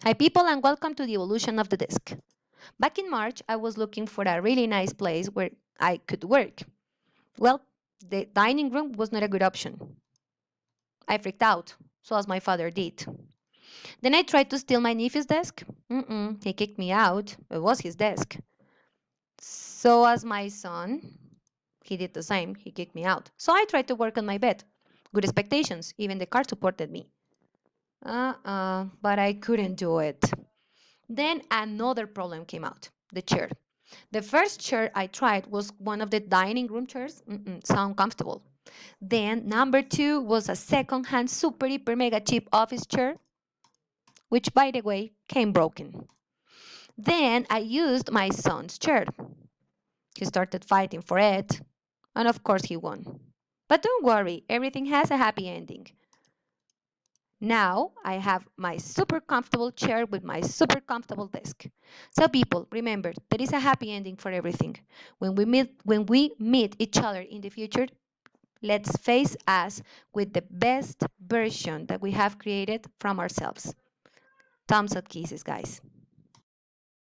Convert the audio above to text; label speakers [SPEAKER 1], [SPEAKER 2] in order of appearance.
[SPEAKER 1] Hi people and welcome to the evolution of the desk. Back in March, I was looking for a really nice place where I could work. Well, the dining room was not a good option. I freaked out, so as my father did. Then I tried to steal my nephew's desk. He kicked me out. It was his desk. So as my son, he did the same. He kicked me out. So I tried to work on my bed. Good expectations. Even the car supported me. But I couldn't do it. Then another problem came out, the chair. The first chair I tried was one of the dining room chairs. Sound comfortable. Then number two was a second-hand super hyper mega cheap office chair, which by the way came broken. Then I used my son's chair. He started fighting for it, and of course he won. But don't worry, everything has a happy ending. Now I have my super comfortable chair with my super comfortable desk. So people, remember, there is a happy ending for everything. When we meet each other in the future, let's face us with the best version that we have created from ourselves. Thumbs up kisses, guys.